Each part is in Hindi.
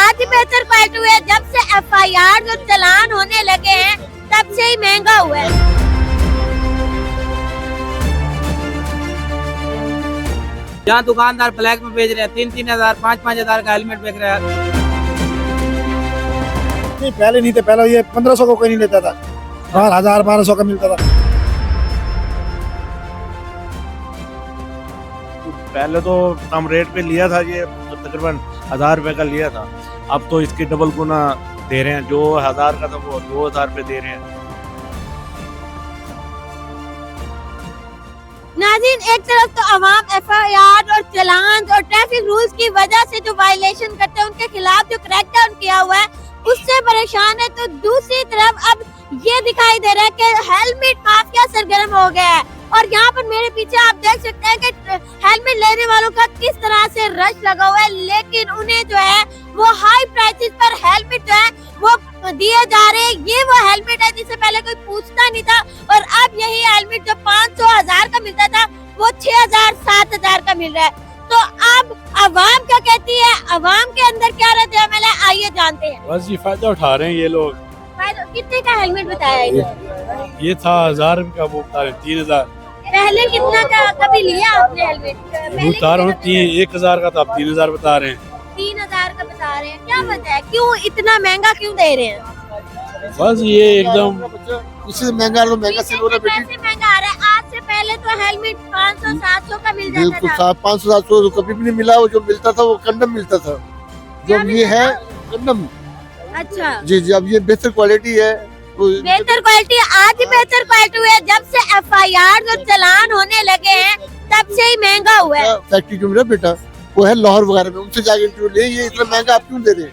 आज ही बेहतर क्वालिटी हुआ है। जब से FIR और चालान होने लगे हैं तब से ही महंगा हुआ है। जहाँ दुकानदार ब्लैक में बेच रहे हैं 3-3 हजार 5-5 हजार का हेलमेट बेच रहे हैं। नहीं पहले नहीं थे, पहले ये 1500 को कोई नहीं लेता था, 1000-1200 का मिलता था। पहले तो कम रेट पे लिया था, ये तकरीबन 1000 रुपए का लिया था। अब तो इसके डबल गुना दे रहे हैं, जो 1000 का था वो 2000 रुपए दे रहे हैं। नाज़रीन, एक तरफ तो अवाम FIR और चालान और ट्रैफिक रूल्स की वजह से जो वायलेशन करते हैं उनके खिलाफ जो क्रैकडाउन किया हुआ है उससे परेशान है, तो दूसरी तरफ अब ये दिखाई दे रहा है कि हेलमेट माफिया सरगर्म हो गया है। और यहाँ पर मेरे पीछे आप देख सकते हैं कि हेलमेट लेने वालों का किस तरह से रश लगा हुआ है, लेकिन उन्हें जो है वो हाई प्राइसेस पर हेलमेट जो है वो दिए जा रहे हैं। ये वो हेलमेट है जिससे पहले कोई पूछता नहीं था, और अब यही हेलमेट जो 500-1000 का मिलता था वो 6000-7000 का मिल रहा है। तो अब अवाम क्या कहती है, अवाम के अंदर क्या रद्द अमल है, आइए जानते हैं। बस ये फायदा उठा रहे हैं ये लोग। कितने का हेलमेट बताया? ये था 1000 का, वो बता रहे 3000। पहले कितना का कभी लिया आपने हेलमेट? बता रहा हूँ 1000 का था, अब 3000 बता रहे हैं। 3000 का बता रहे हैं, क्या वजह है, क्यों इतना महंगा क्यों दे रहे हैं? बस ये एकदम इससे महंगा तो महंगा सेल हो रहा है बेटी। कैसे महंगा आ रहा है? आज से पहले तो हेलमेट 500-700 का मिल जाता बिल्कुल था। 500-700 तो कभी भी नहीं मिला, वो जो मिलता था वो कंडम मिलता था। क्या जब ये है कंडम, अच्छा जी जी, अब ये बेहतर क्वालिटी है। बेहतर क्वालिटी आज ही बेहतर क्वालिटी हुई है। जब से FIR और चालान होने लगे हैं तब से ही महंगा हुआ है। फैक्ट्री जो मेरा बेटा वो है लाहौर वगैरह में, उनसे जाके इंटरव्यू ले, ये इतना महंगा आप क्यों दे रहे हैं?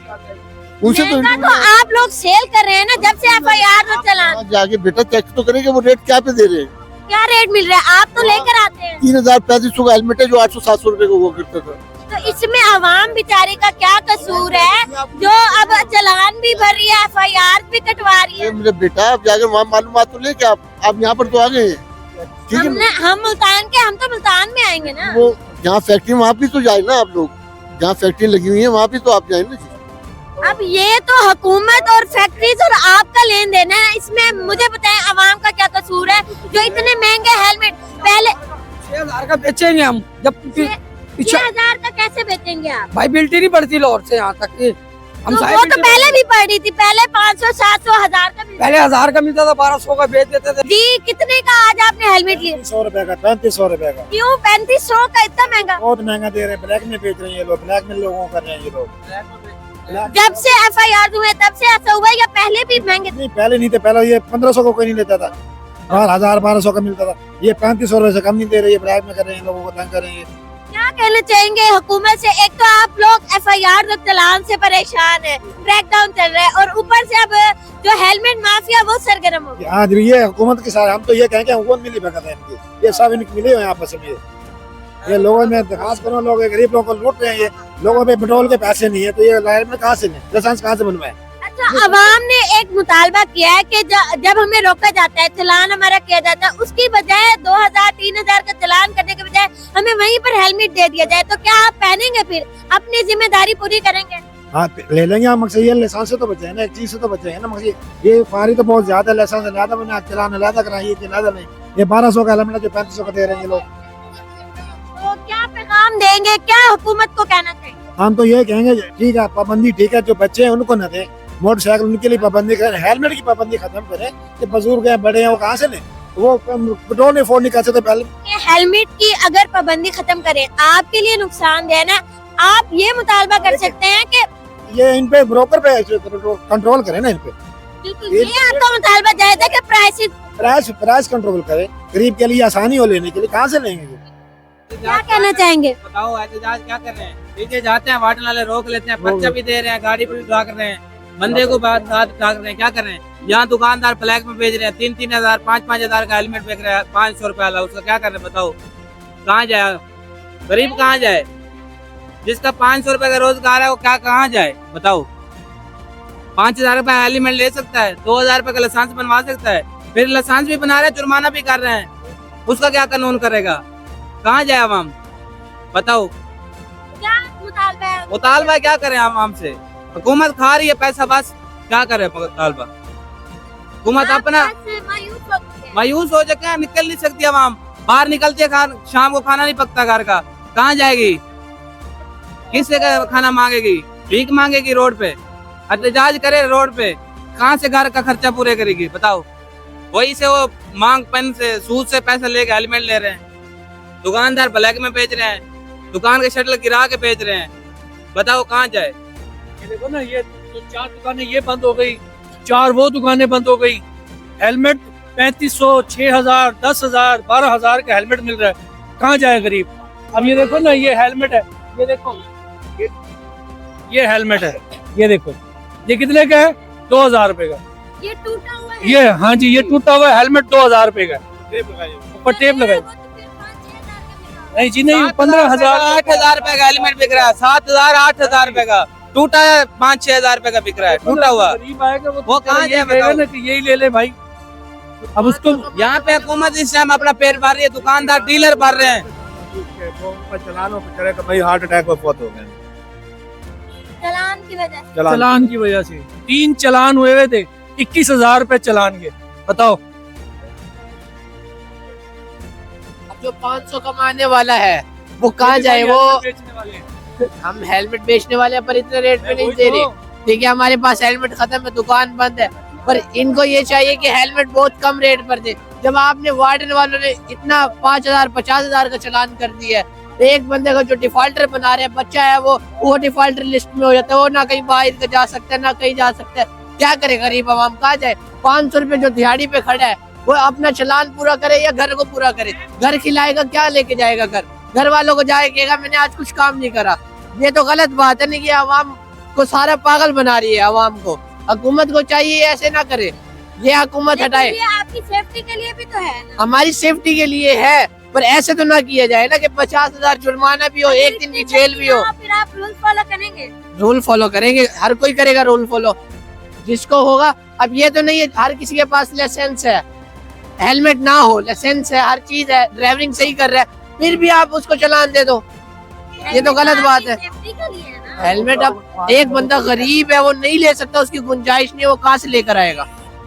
उनसे तो महंगा तो आप लोग सेल कर रहे हैं ना, जब से FIR और चालान। जाके बेटा चेक तो करेंगे वो रेट क्या पे दे रहे हैं। क्या रेट मिल रहा है, आप तो लेकर आते हैं। 3000-3500 का हेलमेट है जो 800-700 रुपए को वो करता था। तो इसमें आवाम बेचारे का क्या कसूर है जो अब चालान भी भर रही है, FIR भी कटवा रही है? मेरे बेटा आप जाकर वहाँ मालूमात तो लेके आप यहाँ पर तो आ गए हैं, ठीक है। हम मुल्तान के, हम तो मुल्तान में आएंगे ना। वो जहाँ फैक्ट्री वहाँ भी तो जाए ना आप लोग, जहाँ फैक्ट्री लगी हुई है वहाँ भी तो आप जाए ना। अब ये तो हुकूमत और फैक्ट्रीज और आपका लेन देन है, इसमें मुझे बताएं आवाम का क्या कसूर है जो इतने महंगे हेलमेट पहले 6000 का बेचेंगे हम, जब 6000 का कैसे बेचेंगे आप? भाई बिल्टी नहीं पड़ती लाहौर से यहाँ तक कि हम तो सारे वो तो बिल्टी पहले भी पड़ी थी, पहले 500-700-1000 का मिलता पहले 1000 का मिलता था, 1200 का बेच देते थे। जी। कितने का आज आपने हेलमेट लिया? 100 रुपए का, 3500 रुपए का। क्यों 3500 का इतना महंगा? बहुत महंगा दे रहे हैं, ब्लैक में बेच रहे हैं ये लोग, ब्लैक में लोगों को कर रहे हैं ये लोग। जब से FIR हुए तब से ऐसा हुआ या पहले भी महंगे? नहीं पहले नहीं थे, पहले ये 1500 को कोई नहीं लेता था, 1000-1200 का मिलता था। ये 3500 रुपए से कम नहीं दे रही है, ब्लैक में कर रहे हैं, लोगों को तंग कर रहे हैं। क्या कहना चाहेंगे हुकूमत से? एक तो आप लोग FIR और चालान से परेशान है, क्रैकडाउन चल रहा है, और ऊपर से अब जो हेलमेट माफिया वो सरगर्म हो गया। आज ये हुकूमत के साथ हम तो ये कहेंगे हुकूमत मिली भगत है इनकी, ये सब इनकी मिली हुई आपस में। ये लोगों में खास करो, लोग गरीब लोगों को लूट रहे हैं, ये लोगों पे पेट्रोल के पैसे नहीं है तो ये हेलमेट कहाँ से लाइसेंस कहाँ से बनवाए? अच्छा, अवाम ने एक मुतालबा किया है कि जब हमें रोका जाता है, चालान हमारा किया जाता है, उसकी बजाय 2000-3000 का चालान करने के बजाय हमें वहीं पर हेलमेट दे दिया जाए, तो क्या आप पहनेंगे? फिर अपनी जिम्मेदारी पूरी करेंगे? हाँ ले लेंगे हम, मकसद ये लाइसेंस से तो बचे हैं ना, एक चीज से तो बचे हैं ना। मकसद ये फारी तो बहुत ज्यादा, लाइसेंस ज्यादा बना, चलान ज्यादा कराइए, ज्यादा नहीं। ये 1200 का हेलमेट जो 3500 का दे रहे हैं ये लोग। तो क्या पैगाम देंगे, क्या हुकूमत को कहना चाहिए? हम तो ये कहेंगे ठीक है, पाबंदी ठीक है, जो बच्चे हैं उनको न दे, मोटरसाइकिल उनके लिए पाबंदी करें, हेलमेट की पाबंदी खत्म करें। कि बुजुर्ग हैं, बड़े हैं, वो कहाँ से लें? वो पेट्रोल नहीं अफोर्ड नहीं कर सकते। पहले हेलमेट की अगर पाबंदी खत्म करें, आपके लिए नुकसान है ना, आप ये मुतालबा कर सकते हैं कि ये इन पे ब्रोकर पे कंट्रोल करें ना, इन पे ये आपका मुतालबा जायज है कि प्राइस कंट्रोल करें, गरीब के लिए आसानी हो लेने के लिए। कहाँ से लेंगे? क्या कहना चाहेंगे? बताओ एहतजाज क्या कर रहे हैं? पीछे जाते हैं, वाटन वाले रोक लेते हैं, पर्चा भी दे रहे हैं, गाड़ी पर भी भाग रहे हैं, बंदे को भाग रहे हैं। क्या कर रहे हैं? यहाँ दुकानदार ब्लैक में बेच रहे हैं 3-3 हजार 5-5 हजार का हेलमेट बेच रहे हैं 500 रुपए वाला, उसका क्या कर रहे हैं? बताओ कहाँ जाए गरीब, कहाँ जाए? जिसका 500 रुपए का रोजगार है वो क्या कहाँ जाए? बताओ 5000 रुपए हेलमेट ले सकता है, 2000 रुपए का लाइसेंस बनवा सकता है, फिर लाइसेंस भी बना रहे हैं, जुर्माना भी कर रहे हैं, उसका क्या कानून करेगा? कहाँ जाए आवाम? बताओ क्या मुतालबा है? मुतालबा क्या करें आवाम से? हुकूमत खा रही है पैसा, बस क्या करे तालबा। हुकूमत अपना मायूस हो चुके हैं। मायूस हो चुके हैं, निकल नहीं सकती आवाम। बाहर निकलती है, शाम को खाना नहीं पकता घर का, कहाँ जाएगी, किससे खाना मांगेगी, भीख मांगेगी रोड पे, एहतजाज करे रोड पे, कहाँ से घर का खर्चा पूरे करेगी बताओ। वही से वो मांग पेन से सूद से पैसा लेके हेलमेट ले रहे हैं, दुकानदार ब्लैक में बेच रहे हैं, दुकान के शटर गिरा के बेच रहे हैं, बताओ कहाँ जाए। ये देखो ना, ये तो 4 दुकानें ये बंद हो गई, 4 वो दुकानें बंद हो गई। हेलमेट 3500, 6000, 10,000, 12,000 का हेलमेट मिल रहा है, कहाँ जाए गरीब। अब ये देखो ना, ये हेलमेट है, ये देखो, ये हेलमेट है, ये देखो, ये कितने का है? 2,000 रुपए का। ये टूटा हुआ है। ये हाँ जी, ये टूटा हुआ हेलमेट 2,000 रुपए का, ऊपर टेप लगाई। वो तो फिर 5-6 हज़ार का मिला। नहीं जी नहीं, 15,000, 8,000 रुपए का हेलमेट बिक रहा है, 7,000, 8,000 रुपए का टूटा है, 5-6 हज़ार रुपए का बिक रहा है टूटा हुआ। गरीब आएगा वो कहाँ ये जाए कहेगा बताओ। ना कि यही ले ले भाई। अब उसको यहाँ पे हुकूमत इस टाइम अपना पेट भर रही है, दुकानदार डीलर भर रहे हैं। चलानों पे चले तो भाई हार्ट अटैक में फौत हो गए। चालान की वजह से। चलान की वजह से 3 चलान हुए थे, 21,000 रुपए चलान के, बताओ। अब जो 500 कमाने वाला है वो कहाँ जाए। वो हम हेलमेट बेचने वाले हैं, पर इतने रेट पे नहीं दे रहे। ठीक है, हमारे पास हेलमेट खत्म है, दुकान बंद है, पर इनको ये चाहिए कि हेलमेट बहुत कम रेट पर दे। जब आपने वार्डन वालों ने इतना 5,000, 50,000 का चलान कर दिया है, तो एक बंदे को जो डिफॉल्टर बना रहे हैं, बच्चा है वो डिफॉल्टर लिस्ट में हो जाता है, वो ना कहीं बाहर जा सकता है ना कहीं जा सकता है। क्या करे गरीब आवाम, कहाँ जाए। 500 रुपए जो दिहाड़ी पे खड़ा है वो अपना चलान पूरा करे या घर को पूरा करे। घर खिलाएगा क्या, लेके जाएगा घर वालों को जाएगा मैंने आज कुछ काम नहीं करा। ये तो गलत बात है। नहीं कि आवाम को सारा पागल बना रही है आवाम को। हुकूमत को चाहिए ऐसे ना करे, ये हुकूमत हटाए। ये आपकी सेफ्टी के लिए भी तो है ना। हमारी सेफ्टी के लिए है, पर ऐसे तो ना किया जाए ना कि 50,000 जुर्माना भी हो, एक दिन की जेल भी हो। फिर आप रूल फॉलो करेंगे। रूल फॉलो करेंगे, हर कोई करेगा रूल फॉलो जिसको होगा। अब ये तो नहीं है हर किसी के पास लाइसेंस है, हेलमेट ना हो, लाइसेंस है, हर चीज है, ड्राइविंग सही कर रहा है, फिर भी आप उसको चलान दे दो, ये तो गलत बात है। सेफ्टी के लिए है ना। हेलमेट अब एक बंदा गरीब है, वो नहीं ले सकता, उसकी गुंजाइश नहीं है, वो कहाँ से लेकर आएगा,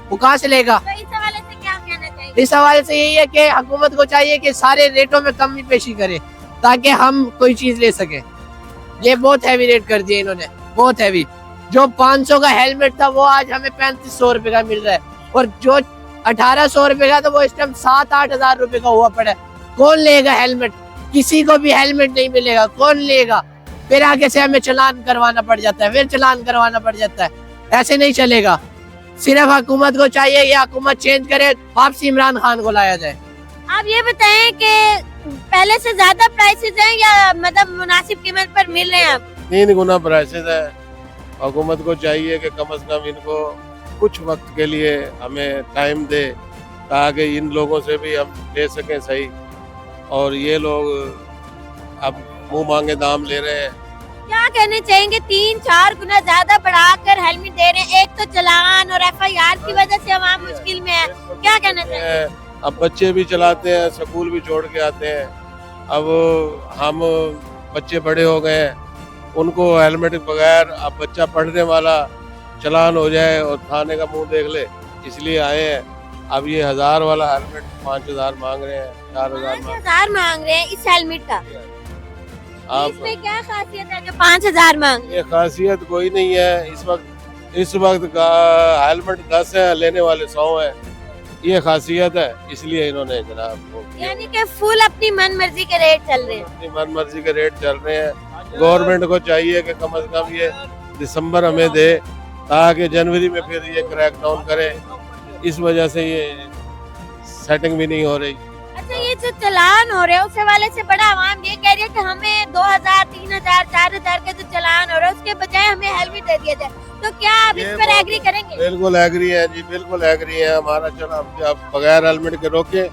वो कहाँ से लेगा। तो इस हवाले से क्या कहना चाहिए। इस हवाले से यही है कि हुकूमत को चाहिए कि सारे रेटों में कमी पेशी करे ताकि हम कोई चीज ले सके। ये बहुत हैवी रेट कर दिए इन्होंने, बहुत हैवी। जो 500 का हेलमेट था वो आज हमें 3500 रुपए का मिल रहा है, और जो 1800 रुपए का था वो इस टाइम 7-8 हज़ार रुपए का हुआ पड़ा है। कौन लेगा हेलमेट, किसी को भी हेलमेट नहीं मिलेगा, कौन लेगा। फिर आगे से हमें चलान करवाना पड़ जाता है, फिर चलान करवाना पड़ जाता है, ऐसे नहीं चलेगा। सिर्फ हुकूमत को चाहिए ये हुकूमत चेंज करे, वापसी इमरान खान को लाया जाए। आप ये बताएं कि पहले से ज्यादा प्राइसेस हैं या मतलब मुनासिब कीमत पर मिल रहे हैं आप। 3 गुना प्राइसेस है। हुकूमत को चाहिए कि कम से कम इनको कुछ वक्त के लिए हमें टाइम दे ताकि इन लोगों से भी हम ले सकें सही। और ये लोग अब मुंह मांगे दाम ले रहे हैं। क्या कहने चाहेंगे, 3-4 गुना ज्यादा बढ़ाकर हेलमेट दे रहे हैं। एक तो चलान और FIR की वजह से आवाम मुश्किल में है, क्या कहना चाहेंगे। अब बच्चे भी चलाते हैं, स्कूल भी छोड़ के आते हैं। अब हम बच्चे बड़े हो गए हैं, उनको हेलमेट के बगैर अब बच्चा पढ़ने वाला चलान हो जाए और थाने का मुंह देख ले, इसलिए आए हैं। अब ये 1000 वाला हेलमेट 5,000 मांग रहे हैं, 4,000 5,000 मांग रहे हैं इस हेलमेट का। आप इसमें क्या खासियत है जो 5,000 मांग रहे हैं? ये खासियत कोई नहीं है। इस वक्त का हेलमेट 10 है, लेने वाले 100 है, ये खासियत है। इसलिए इन्होंने जनाब वो किया। यानी कि फुल अपनी मन मर्जी के रेट चल रहे हैं। अपनी मन मर्जी के रेट चल रहे हैं। गवर्नमेंट को चाहिए कि कम से कम ये दिसंबर हमें दे ताकि जनवरी में फिर ये क्रैक डाउन करे। इस वजह से ये सेटिंग भी नहीं हो रही। अच्छा, ये जो चलान हो रहे हैं उस हवाले से बड़ा आवाम ये कह रही है कि हमें 2,000, 3,000, 4,000 के जो चलान हो रहे हैं उसके बजाय हमें हेलमेट दे दिया जाए, तो क्या आप इस पर एग्री करेंगे। बिल्कुल एग्री है जी, बिल्कुल एग्री है। हमारा चलो आप बगैर हेलमेट के रोके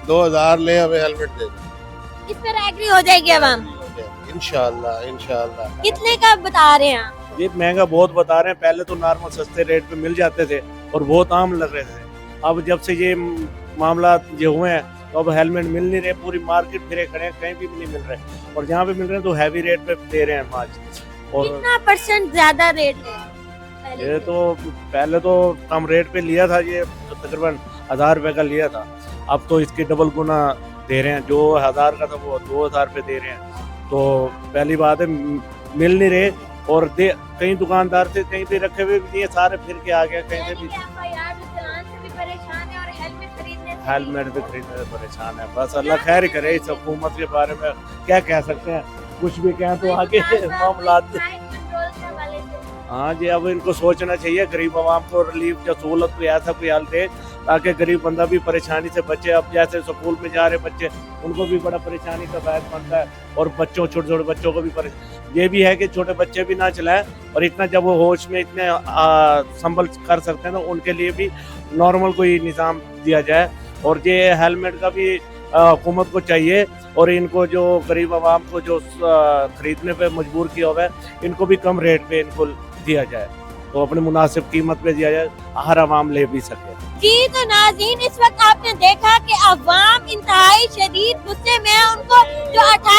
2,000 ले, हमें हेलमेट दे दें, इस पर एग्री हो जाएगी आवाम। इंशाल्लाह इंशाल्लाह। कितने का बता रहे हैं आप। ये महंगा बहुत बता रहे हैं। पहले तो नॉर्मल सस्ते रेट पे मिल जाते थे और बहुत आम लग रहे थे। अब जब से ये मामला जो हुए हैं तो अब हेलमेट मिल नहीं रहे, पूरी मार्केट फिरे खड़े हैं, कहीं भी नहीं मिल रहे। और जहाँ पे मिल रहे हैं तो हैवी रेट पे दे रहे हैं आज। और कितना % ज्यादा रेट है। वाले ये तो पहले तो कम रेट पे लिया था, ये तकरीबन 1000 रुपए का लिया था। अब तो इसके डबल गुना दे रहे हैं, जो 1000 का था वो 2000 पे दे रहे हैं। तो पहली बात है मिल नहीं रहे, और कई दुकानदार से कहीं पे रखे हुए भी नहीं है, सारे फिर के आ गए कहीं पे भी। FIR जो चालान से भी परेशान है और हेलमेट खरीदने से हेलमेट भी खरीदने से परेशान है। बस अल्लाह खैर करे इस हुकूमत के बारे में, क्या कह सकते हैं, कुछ भी कहें तो आगे मामला। कंट्रोल के हवाले से हाँ जी, अब इनको सोचना चाहिए, गरीब आवाम को रिलीफ या सहूलत कोई ऐसा कोई हल दे ताकि गरीब बंदा भी परेशानी से बचे। अब जैसे स्कूल में जा रहे बच्चे, उनको भी बड़ा परेशानी का बायस बनता है, और बच्चों छोटे छोटे बच्चों को भी ये भी है कि छोटे बच्चे भी ना चलाएं, और इतना जब वो होश में इतने संभल कर सकते हैं तो उनके लिए भी नॉर्मल कोई निज़ाम दिया जाए। और ये हेलमेट का भी हुकूमत को चाहिए, और इनको जो गरीब आवाम को जो खरीदने पे मजबूर किया हुआ है, इनको भी कम रेट पे इनको दिया जाए, तो अपनी मुनासिब कीमत पे दिया जाए, हर आवाम ले भी सके। जी तो नाज़रीन, इस वक्त आपने देखा कि अवाम इंतहाई शदीद गुस्से में है। उनको जो 18